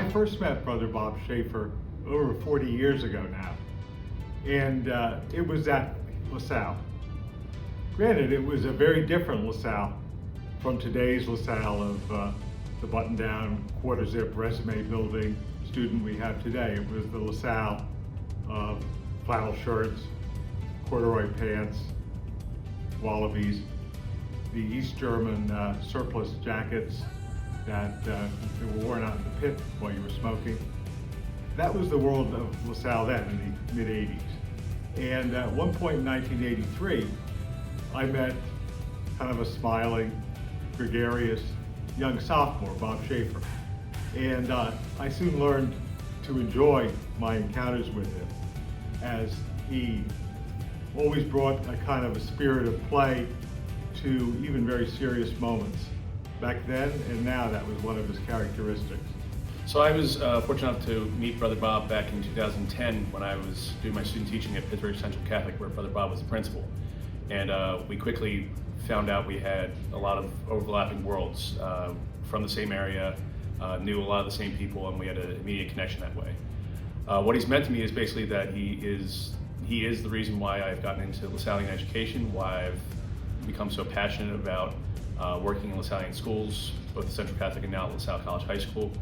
I first met Brother Bob Schaefer over 40 years ago now, and it was at LaSalle. Granted, it was a very different LaSalle from today's LaSalle of the button-down, quarter-zip resume building student we have today. It was the LaSalle of flannel shirts, corduroy pants, wallabies, the East German surplus jackets that were worn out in the pit while you were smoking. That was the world of LaSalle then in the mid-'80s. And at one point in 1983, I met kind of a smiling, gregarious young sophomore, Bob Schaefer. And I soon learned to enjoy my encounters with him, as he always brought a kind of a spirit of play to even very serious moments. Back then and now, that was one of his characteristics. So I was fortunate enough to meet Brother Bob back in 2010 when I was doing my student teaching at Pittsburgh Central Catholic, where Brother Bob was the principal. And we quickly found out we had a lot of overlapping worlds from the same area, knew a lot of the same people, and we had an immediate connection that way. What he's meant to me is basically that he is the reason why I've gotten into Lasallian education, why I've become so passionate about working in Lasallian schools, both the Central Catholic and now at LaSalle College High School,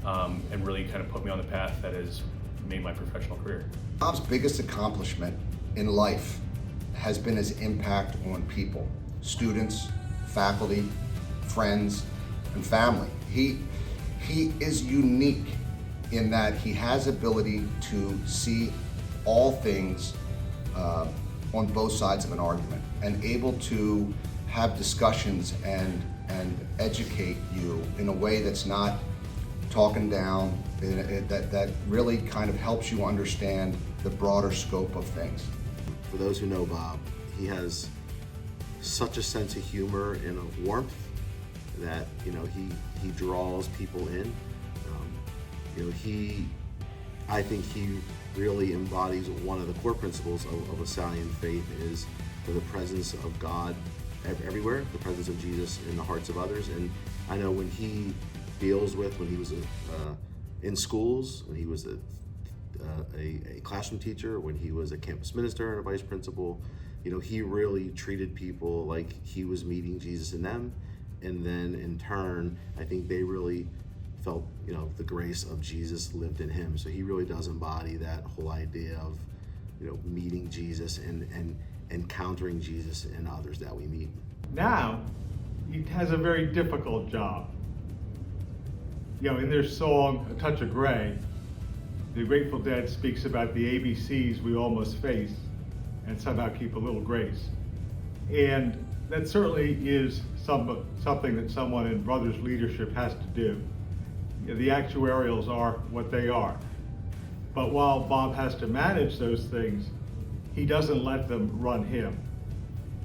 and really kind of put me on the path that has made my professional career. Bob's biggest accomplishment in life has been his impact on people, students, faculty, friends, and family. He is unique in that he has ability to see all things on both sides of an argument and able to have discussions and educate you in a way that's not talking down, that really kind of helps you understand the broader scope of things. For those who know Bob, he has such a sense of humor and of warmth that he draws people in. I think he really embodies one of the core principles of Lasallian faith is for the presence of God everywhere, the presence of Jesus in the hearts of others. And I know when he deals with, when he was in schools, when he was a classroom teacher, when he was a campus minister and a vice principal, he really treated people like he was meeting Jesus in them. And then in turn, I think they really felt, the grace of Jesus lived in him. So he really does embody that whole idea of, meeting Jesus and encountering Jesus in others that we meet. Now, he has a very difficult job. In their song, A Touch of Grey, the Grateful Dead speaks about the ABCs we all must face and somehow keep a little grace. And that certainly is something that someone in Brothers leadership has to do. The actuarials are what they are. But while Bob has to manage those things, he doesn't let them run him.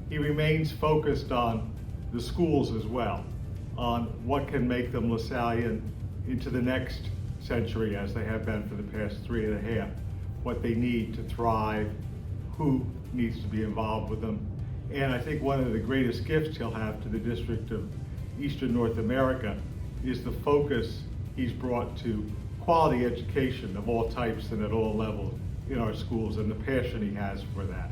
He remains focused on the schools as well, on what can make them Lasallian into the next century as they have been for the past 3.5, what they need to thrive, who needs to be involved with them. And I think one of the greatest gifts he'll have to the District of Eastern North America is the focus he's brought to quality education of all types and at all levels in our schools, and the passion he has for that.